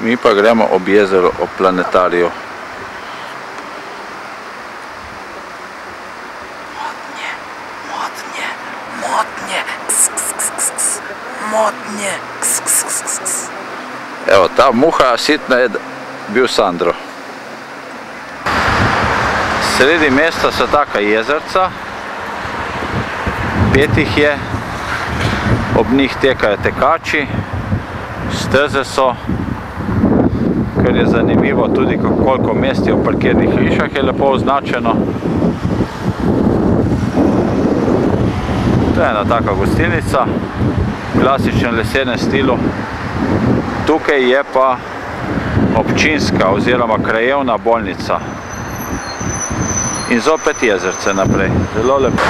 Mi pa gremo ob jezero, ob planetariju. Motnje. Evo, ta muha sitna je bil Sandro. Sredi mesta so taka jezerca, 5 jih je, ob njih tekajo tekači, steze so, kar je zanimivo tudi, koliko mest je v parkirnih hišah, je lepo označeno. To je ena taka gostilnica, v klasičnem lesenem stilu. Tukaj je pa občinska oziroma krajevna bolnica. In zopet jezerce naprej. Zelo lepo.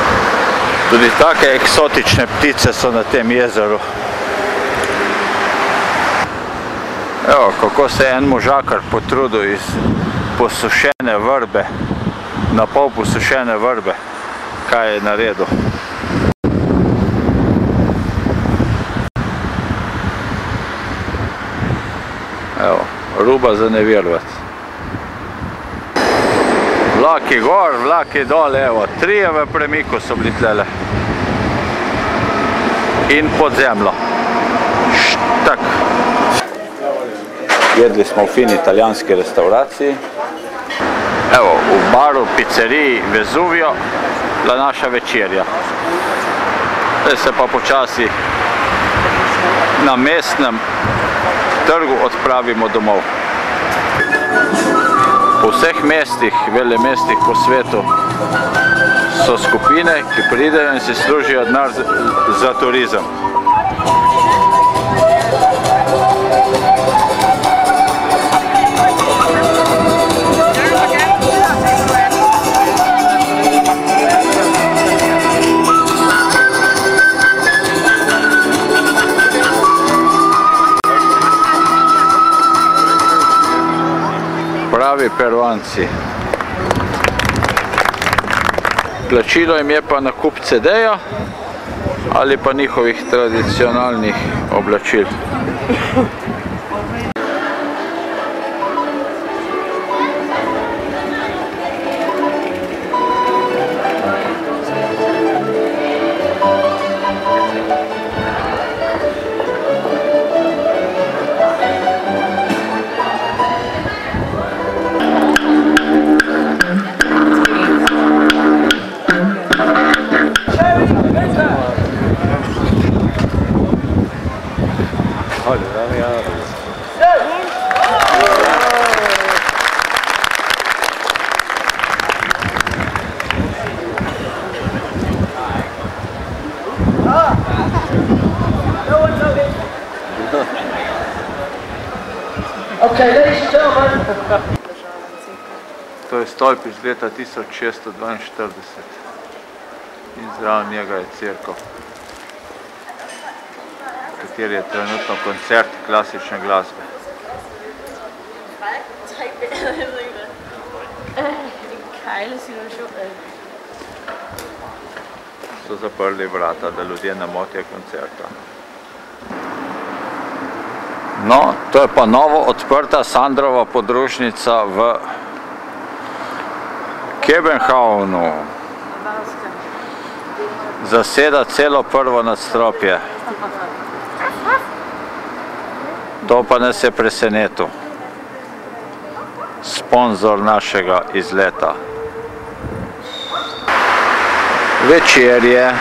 Tudi take eksotične ptice so na tem jezeru. Evo, kako se je en možakar potrudil iz posušene vrbe, na pol posušene vrbe, kaj je naredil. Evo, ruba za ne verjeti. Vlak je gor, vlak je dol, evo, 3 v premiku so bili tlele. In pod zemljo. Štak. Jedli smo v fini italijanski restauraciji. Evo, v baru, pizzeriji Vesuvio, bila naša večerja. Zdaj se pa počasi na mestnem trgu odpravimo domov. Po vseh mestih, velemestih po svetu so skupine, ki pridejo in si služijo denar za turizem. Pravi Peruanci. Plačilo jim je pa nakup CD-ja ali pa njihovih tradicionalnih oblačil. To je stolp iz leta 1642 in zraven njega je cerkev, v kateri je trenutno koncert klasične glasbe. So zaprli vrata, da ljudje ne motijo koncerta. No, to je pa novo odprta Sandrova podružnica v Kebenhavnu. Zaseda celo prvo nadstropje. To pa nas je presenetil. Sponzor našega izleta. Večerje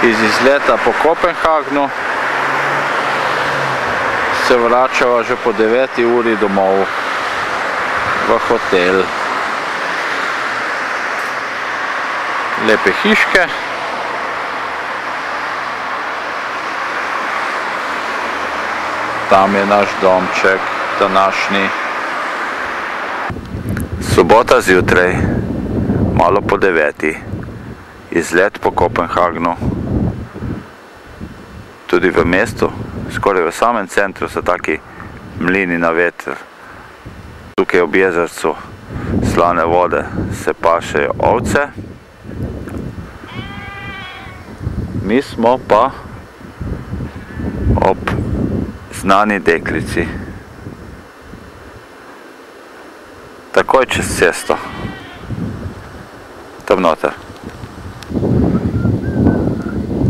iz izleta po Kopenhagnu. Se vračava že po 9 uri domov v hotel. Lepe hiške. Tam je naš domček, današnji. Sobota zjutraj, malo po 9. Izlet po Kopenhagnu. Tudi v mestu, skoraj v samem centru so taki mlini na veter. Tukaj ob jezercu slane vode se pašejo ovce. Mi smo pa ob znani deklici. Takoj čez cesto. Tam noter.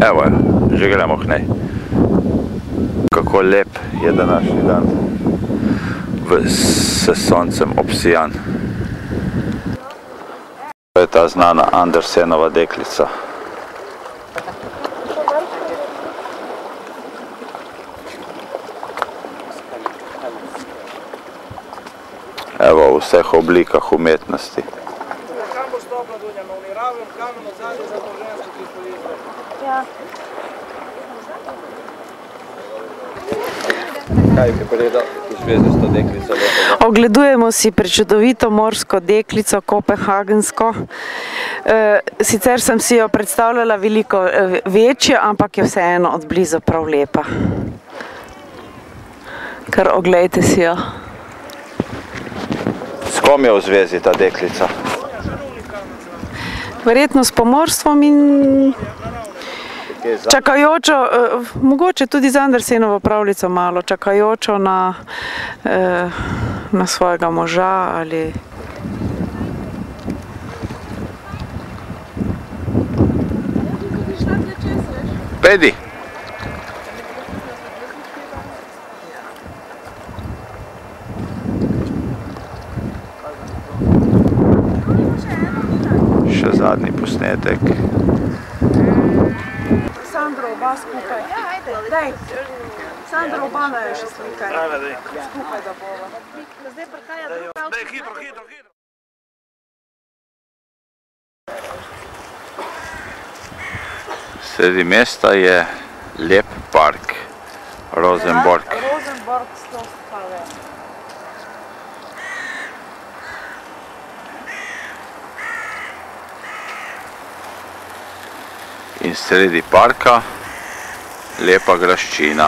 Evo jo, že gremo k njej. Kako lep je današnji dan. S soncem obsijan. To je ta znana Andersenova deklica. Evo, v vseh oblikah umetnosti. Kaj bi povedal v zvezi s to deklico? Ogledujemo si prečudovito morsko deklico, kopenhagensko. Sicer sem si jo predstavljala veliko večjo, ampak je vseeno od blizu prav lepa. Kar oglejte si jo. S kom je v zvezi ta deklica? Verjetno s pomorstvom in čakajočo, mogoče tudi z Andersenovo pravljico malo, čakajočo na svojega moža ali... Pedi! Še zadnji posnetek. Sandro, oba skupaj. Ja, ajde, daj. Sandro, oba naj še slikaj. Skupaj da bova. Zdaj prihaja druga. Daj, hitro. Sredi mesta je lep park. Rosenborg. Rosenborg 100 stave. In sredi parka lepa graščina.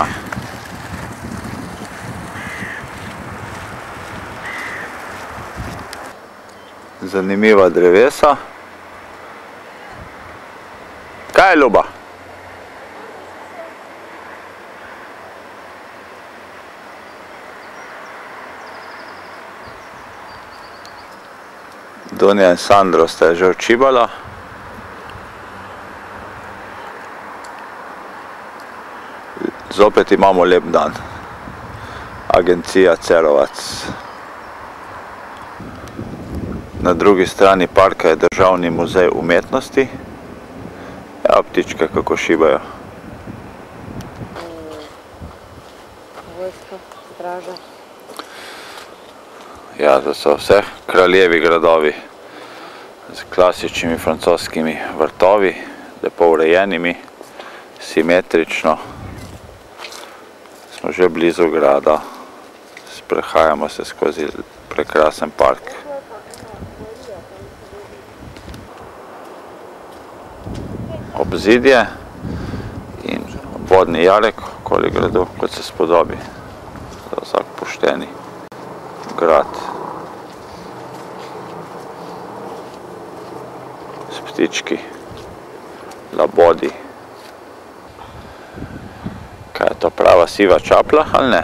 Zanimiva drevesa. Kaj je, Ljuba? Donja in Sandro sta že očibala. Zopet imamo lep dan. Agencija Cerovac. Na drugi strani parka je Državni muzej umetnosti. Ja, ptičke kako šibajo. Vojska, straža. Ja, to so vse kraljevi gradovi z klasičnimi francoskimi vrtovi, lepo urejenimi, simetrično. Smo že blizu grada, sprehajamo se skozi prekrasen park. Obzidje in vodni jarek okoli gradu, kot se spodobi za vsak pošteni grad. S ptički, labodi. Kaj je to, prava siva čapla ali ne?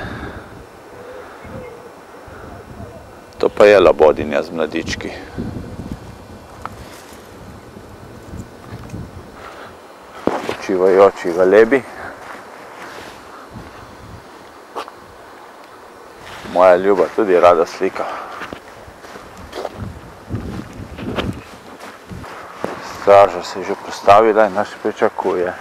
To pa je labodinja z mladički. Počivajoči galebi. Moja Ljuba tudi rada slika. Straža se je že postavila in nas pričakuje.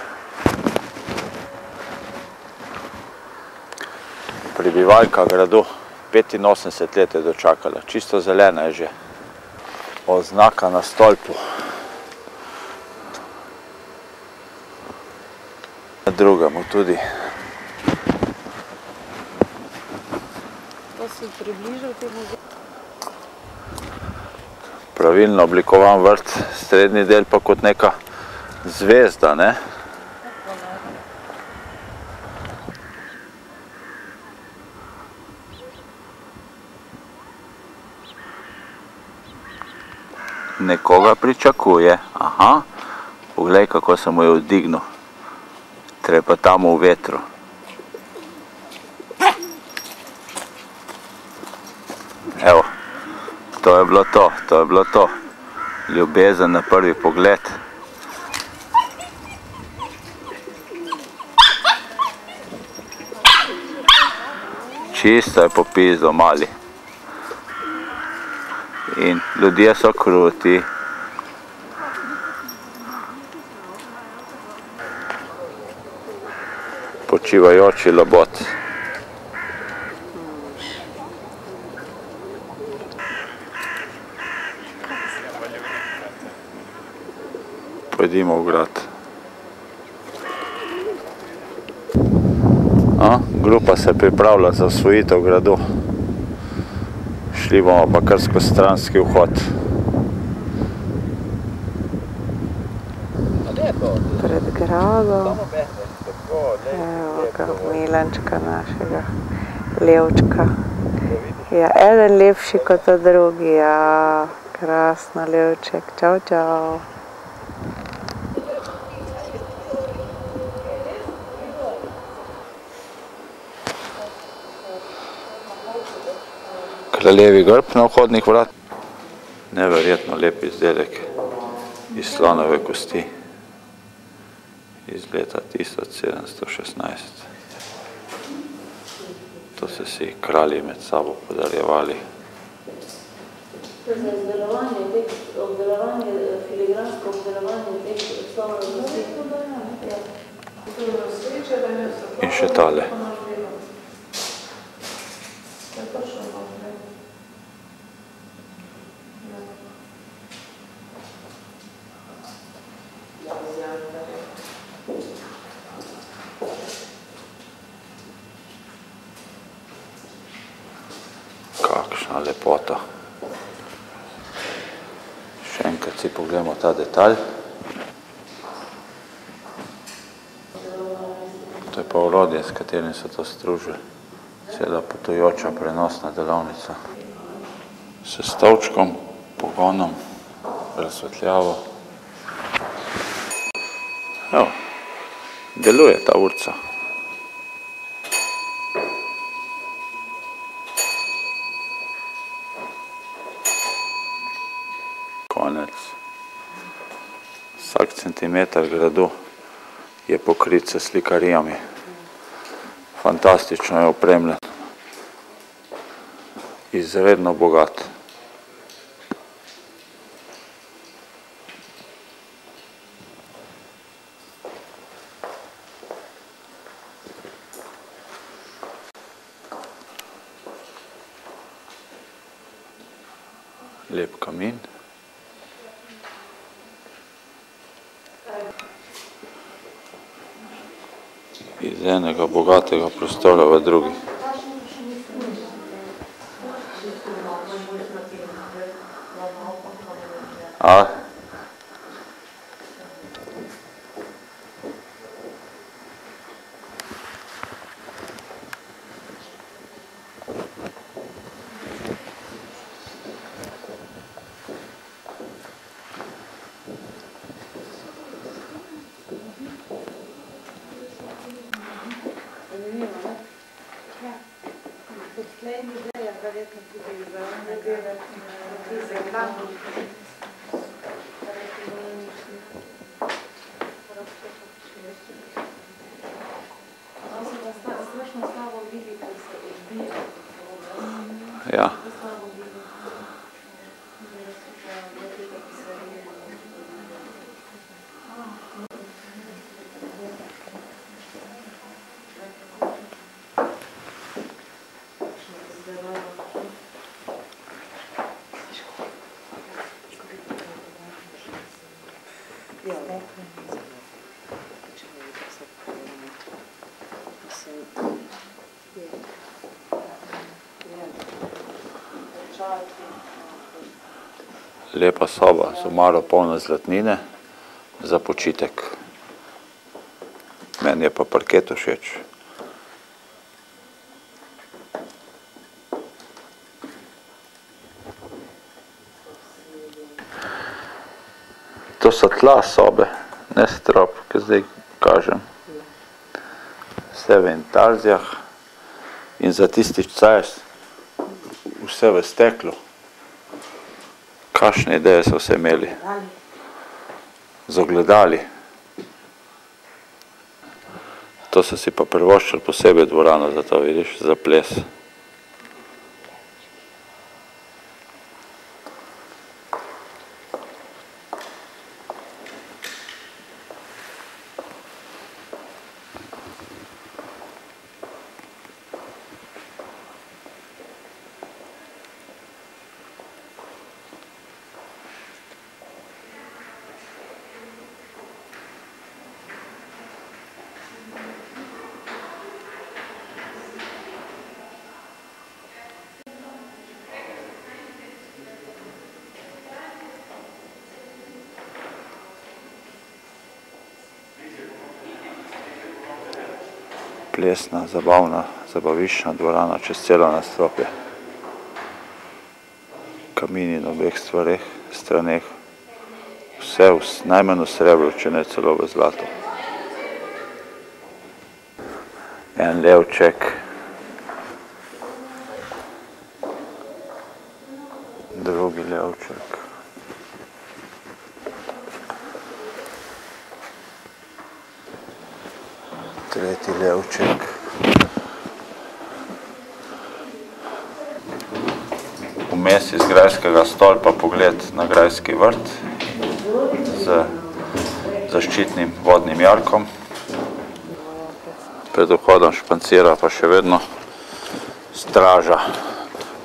Prebivalka gradu 85 let je dočakala, čisto zelena je že. Oznaka na stolpu. Na drugemu tudi. To si približal temu. Pravilno oblikovan vrt, srednji del pa kot neka zvezda, ne? Nekoga pričakuje. Aha, poglej, kako se mu je vdignil. Trepa tam v vetru. je bilo to, to je bilo to. Ljubezen na prvi pogled. Čisto je popizdo mali. In ljudje so kruti. Počivajoči labod. Pojdimo v grad. Grupa se pripravlja za osvojitev gradu. Šli bomo pa kar skozi stranski vhod. Pred gradom. Evo ga, Milančka našega, Levčka. Ja, eden lepši kot drugi, ja. Krasno, Levček. Čau, čau. Kraljevi grb na vhodnih vrat. Neverjetno lep izdelek iz slonove kosti iz leta 1716. To so si kralji med sabo podarjevali. Filigransko obdelovanje teh slonove kosti. In še tale. Kakšna lepota. Še enkrat si pogledamo ta detalj. To je pa orodje, s katerim so to stružili. Cela potujoča prenosna delavnica. S stolčkom, pogonom, razsvetljavo. Evo, deluje ta urca. Konec. Vsak centimeter gradu je pokrit s slikarijami. Fantastično je opremljen. Izredno bogat. Lep kamin. Iz enega bogatega prostora v drugi. Ja. Lepa soba, z omaro polna zlatnine za počitek. Meni je pa parket všeč. To so tla sobe, ne strop, ki zdaj kažem. Vse v intarzijah in za tisti čas vse v steklu. Kakšne ideje so vse imeli? Z ogledali. To so si pa privoščili posebej dvorano za to, vidiš, za ples. Plesna, zabavna, zabaviščna dvorana čez celo nadstropje. Kamini na obeh straneh. Vse najmanj v srebru, če ne celo v zlatu. En levček. Drugi levček. Tretji levček. Vmes iz grajskega stolpa pogled na grajski vrt z zaščitnim vodnim jarkom. Pred vhodom špancira pa še vedno straža.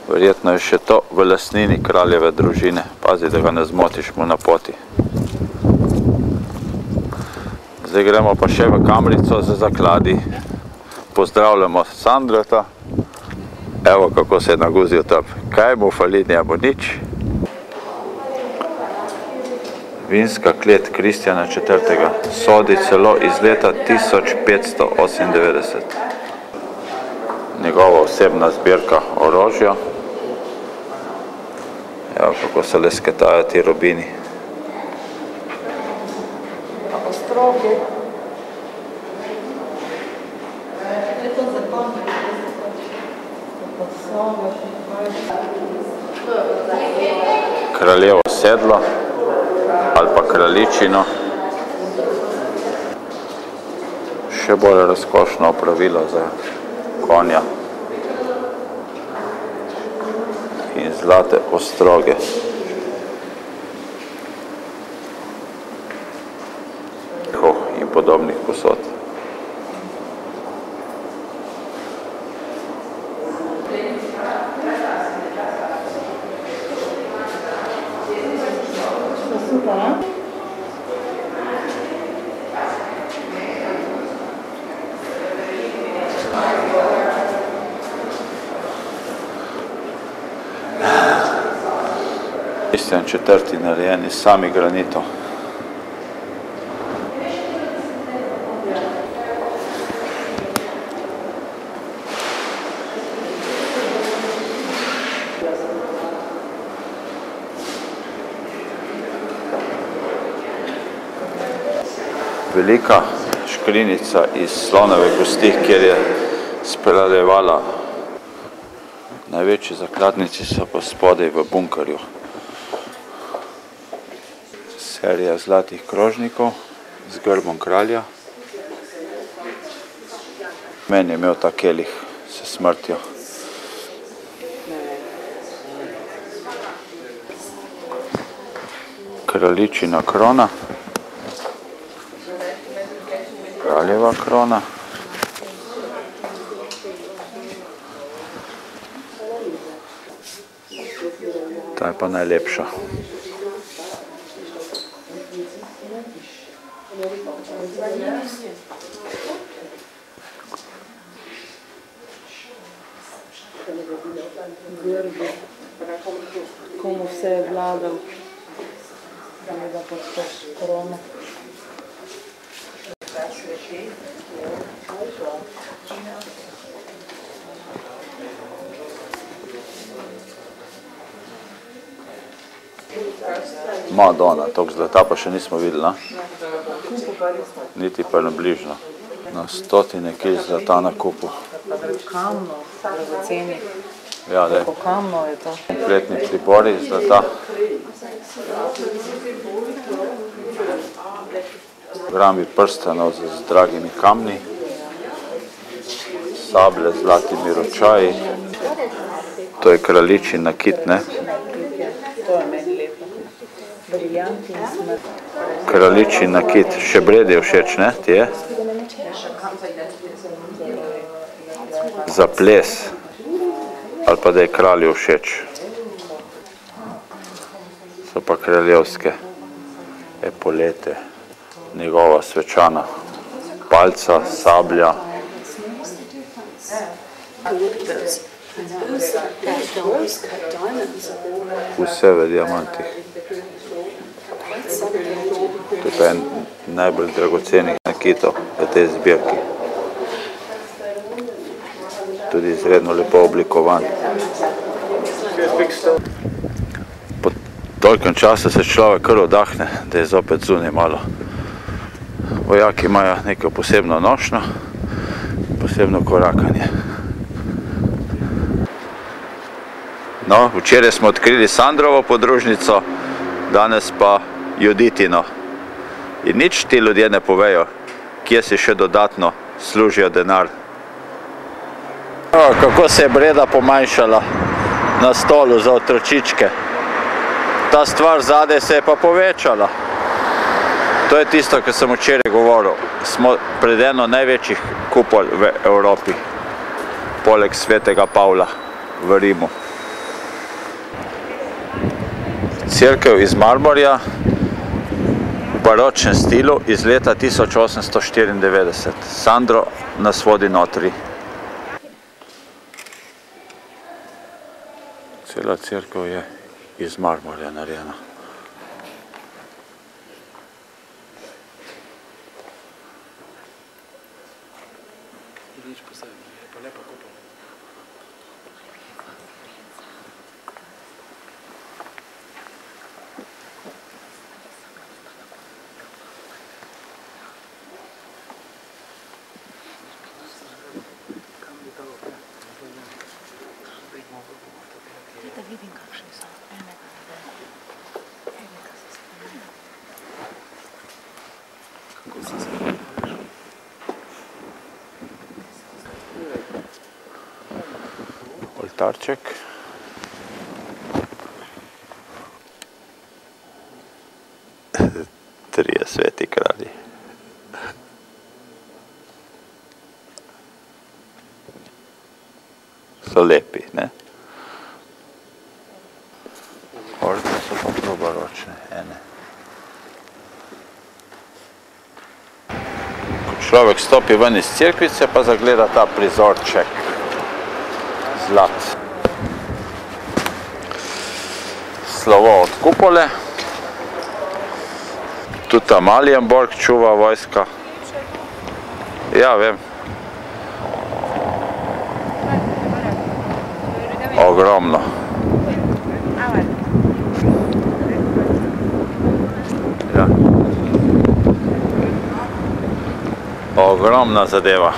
Verjetno je še to v lastnini kraljeve družine. Pazi, da ga ne zmotiš mu na poti. Zdaj gremo pa še v kamrico za zakladi. Pozdravljamo Sandrata. Evo, kako se je naguzil tam. Kaj mu fali, njemu nič. Vinska klet Kristjana IV. Sodi celo iz leta 1598. Njegova osebna zbirka orožja. Evo, kako se lesketajo ti robini. Kraljevo sedlo ali pa kraljičino. Še bolj razkošno opravilo za konja. In zlate ostroge. In podobnih posod. Kristjan IV. Narejen iz samih granitov. Velika škrinjica iz slonove kosti, kjer je spreljevala. Največji zakladnici so pa spodaj v bunkerju. Serija zlatih krožnikov z grbom kralja. Meni je imel ta kelih s smrtjo. Kraljičina krona. Kraljeva krona. Ta je pa najlepša. Komu vse je vladal, da pod to korono. Madonna, toliko zlata pa še nismo videli, niti pa bližno. Na stotine kil zlata na kupu. Kamno, dragoceni. Ja, daj. Po kamno je to. Kompletni pribori iz zlata. Grambi prstanov z dragimi kamni. Sable z zlatimi ročaji. To je kraljičin nakit, ne? To je meni lepo. Briljanti in smrt. Kraljičin nakit. Še Bredi je všeč, ne? Ti je? Za ples. Ali pa da je kralju všeč. So pa kraljevske epolete. Njegova svečana palca, sablja. Vse v diamantih. To je pa en najbolj dragocenih nakitov v tej zbirki. Tudi izredno lepo oblikovan. Po tolikem času se človek kar oddahne, da je zopet zunaj malo. Vojaki imajo neko posebno nošnjo, posebno korakanje. No, včeraj smo odkrili Sandrovo podružnico, danes pa Juditino. In nič ti ljudje ne povejo, kje si še dodatno služijo denar. Kako se je Breda pomanjšala na stolu za otročičke. Ta stvar zadaj se je pa povečala. To je tisto, kar sem včeraj govoril. Smo pred eno največjih kupol v Evropi, poleg Svetega Pavla v Rimu. Cerkev iz marmorja v baročnem stilu iz leta 1894. Sandro nas vodi notri. Cela cerkev je iz marmorja narejena. Da vidim, kakšni so. Kako se zahvaljuš? Oltarček. Trije sveti kralji. So lepi, ne? Orte so pa prav baročne, ene. Ko človek stopi ven iz cerkvice, pa zagleda ta prizorček. Zlat. Slovo od kupole. Tudi Amalienborg čuva vojska. Ja, vem. Ogromno. Ja. Ogromna zadeva.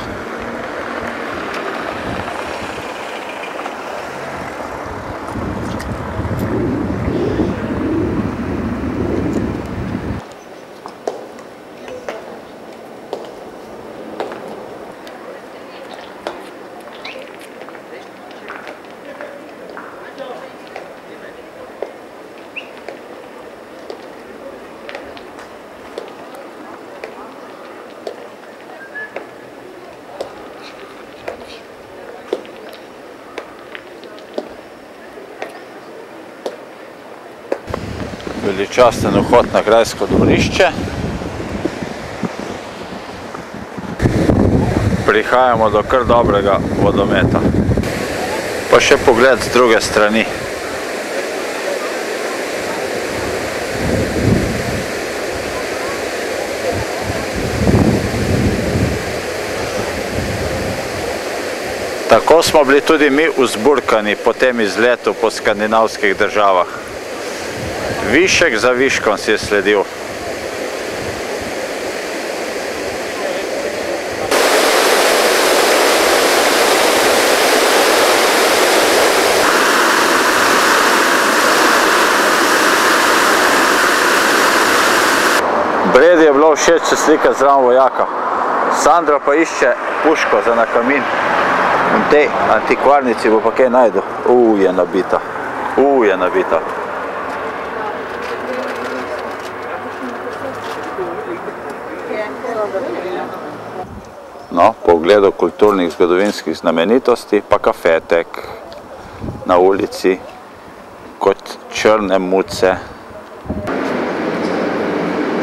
Veličasten vhod na grajsko dvorišče. Prihajamo do kar dobrega vodometa. Pa še pogled z druge strani. Tako smo bili tudi mi vzburkani po tem izletu po skandinavskih državah. Višek za viškom si je sledil. Bredi je bilo všeč se slika zraven vojaka. Sandra pa išče puško za na kamin. In tej antikvarnici bo pa kaj najdu. Je nabita. Je nabita. No, po ogledu kulturnih zgodovinskih znamenitosti pa kafetek na ulici kot črne muce.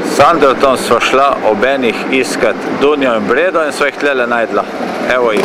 S Sandratom sva šla ob enih iskat Dunjo in Bredo in sva jih tlele najdla. Evo jih.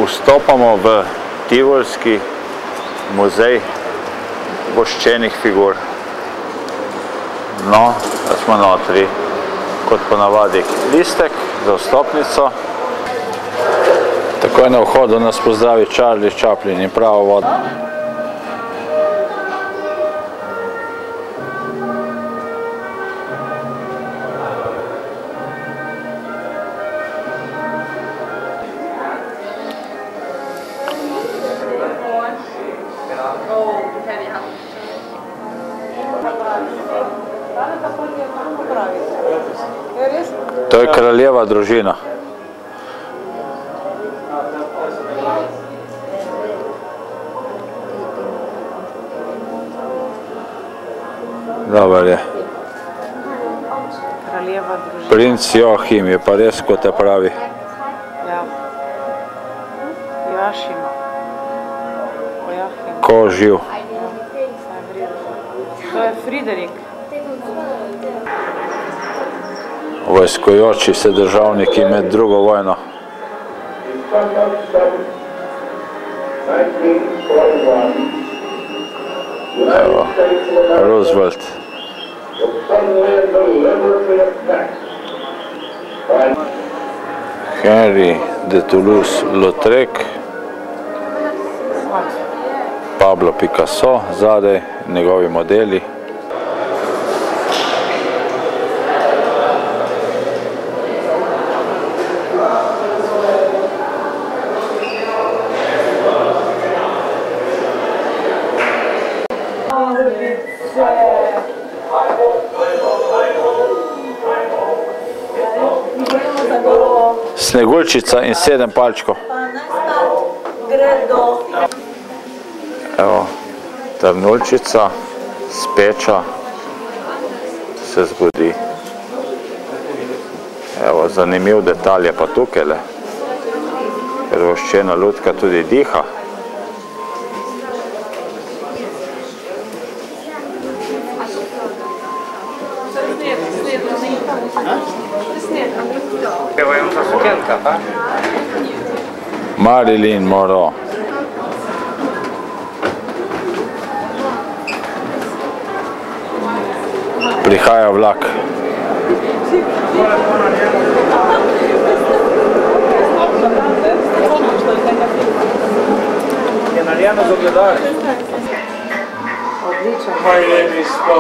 Vstopamo v Tivolski muzej voščenih figur. No, da smo notri, kot ponavadi, listek za vstopnico. Takoj na vhodu nas pozdravi Charlie Chaplin in pravo vodo. To je kraljeva družina. Dobar je. Kraljeva družina. Princ Joachim je pa res, kot te pravi. Ja. Joachim. Ko živ. To je Friderik. Vojskojoči se državniki med drugo vojno. Evo, Roosevelt. Henri de Toulouse-Lautrec. Pablo Picasso, zadaj, njegovi modeli. Sneguljčica in 7 palčkov. Evo, Trnuljčica, speča, se zgodi. Evo, zanimiv detalj je pa tukajle, ker voščena lutka tudi diha. Marilyn Monroe. Prihaja vlak. Je narejeno z ogledali. Odlično.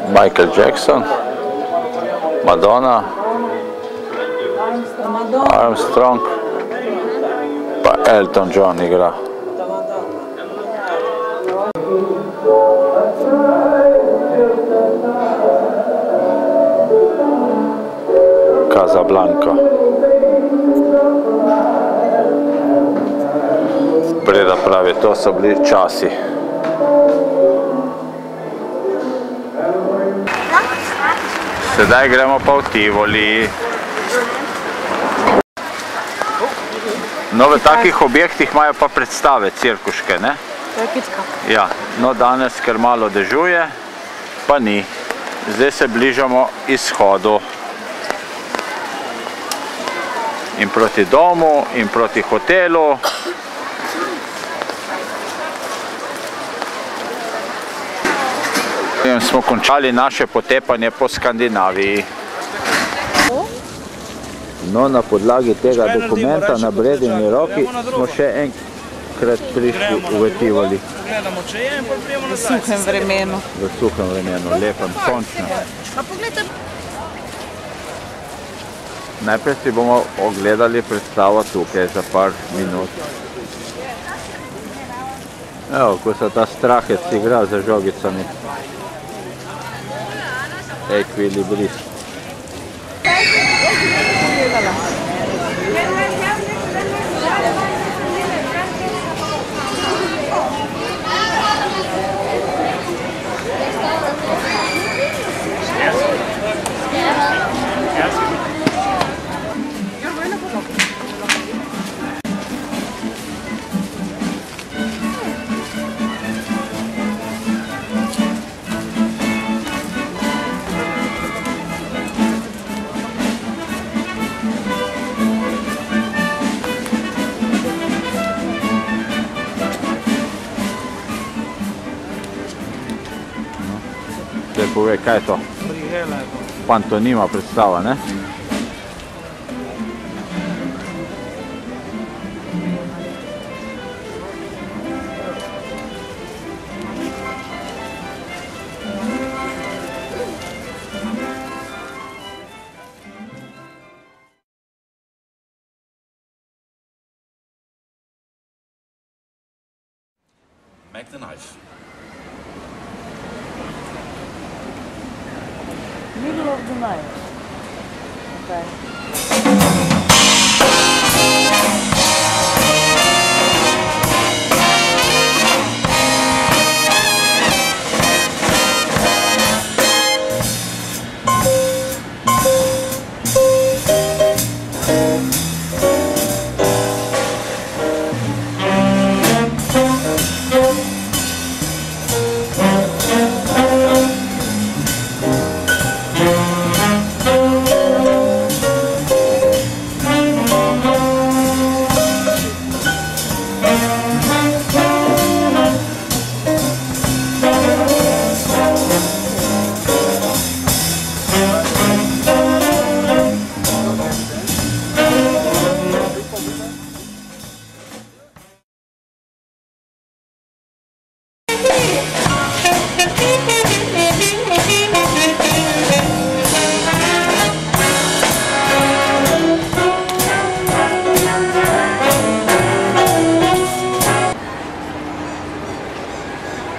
Michael Jackson. Madonna. Armstrong. Pa Elton John igra. Casablanca. Breda pravi, to so bili časi. Sedaj gremo pa v Tivoli. No, v takih objektih imajo pa predstave cirkuške, ne? To je kitka. Ja, no danes, ker malo dežuje, pa ni. Zdaj se bližamo izhodu. In proti domu, in proti hotelu. In smo končali naše potepanje po Skandinaviji. No, na podlagi tega dokumenta na Bredini roki smo še enkrat prišli v Tivoli. V suhem vremenu. V suhem vremenu, lepem, sončnem. Najprej si bomo ogledali predstavo tukaj za par minut. Evo, ko se ta strahec igra za žogicami. Ekvilibrist. Zdaj povej, kaj je to? Pantonima predstava, ne? Make the knife. Middle of the night. Okay.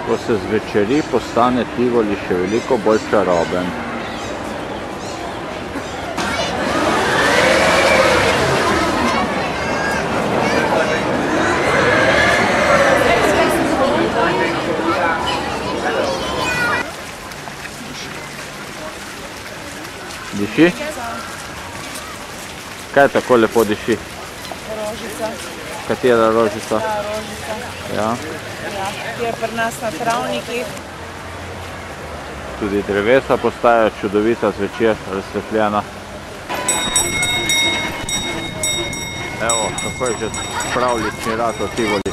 Ko se zvečeri, postane Tivoli še veliko bolj čaroben. Diši? Kaj tako lepo diši? Rožica. Katera rožica? Ta rožica. Ja. Ki je pri nas na travnikih. Tudi drevesa postajajo čudovita zvečer, razsvetljena. Evo, kako je že pravljični rad v Tivoli.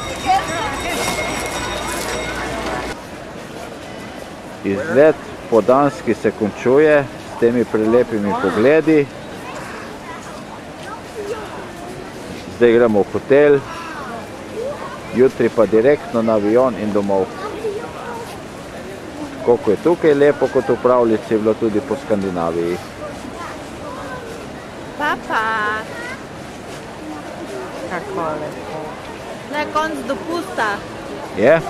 Izlet po Danski se končuje s temi prelepimi pogledi. Zdaj gremo v hotel. Jutri pa direktno na avion in domov. Koliko je tukaj lepo, kot v pravljici je bilo tudi po Skandinaviji. Papa, Kako lepo. le konc dopusta. Je?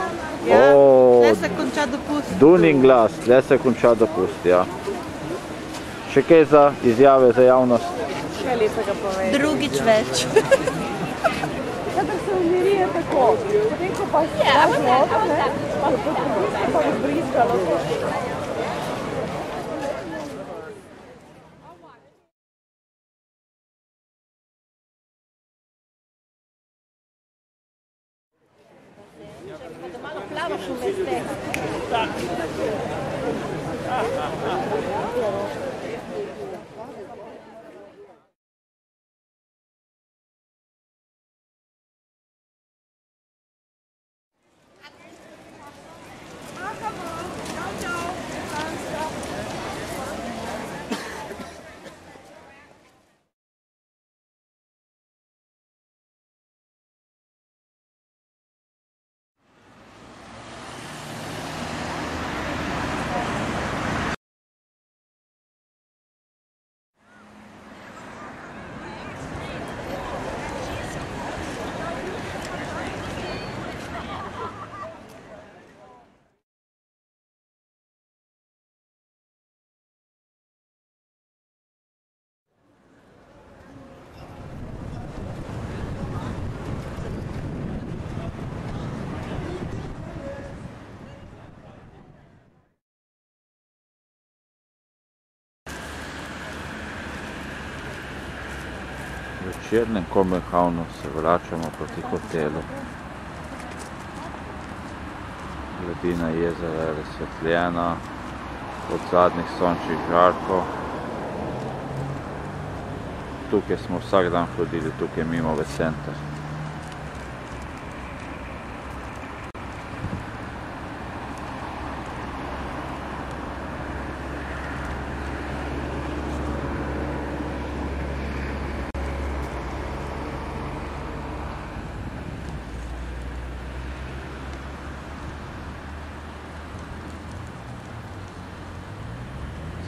Ja, O, le se konča dopust. Dunin glas, tle se konča dopust, ja. Še kaj za izjave za javnost? kaj lepega povej. Drugič več. Kadar se umiri je tako, potem ko pa se daš vodo, ne, pa je brizgalo. V večernem Kobenhavnu se vračamo proti hotelu. Gladina jezera je razsvetljena od zadnjih sončnih žarkov. Tukaj smo vsak dan hodili, tukaj mimo v center.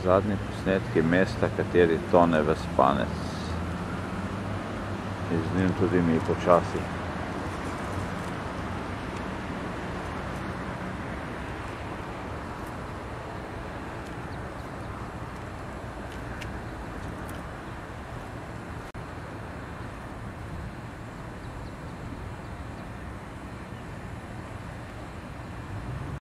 Zadnji posnetki mesta, kateri tone v spanec. In z njim tudi mi počasi.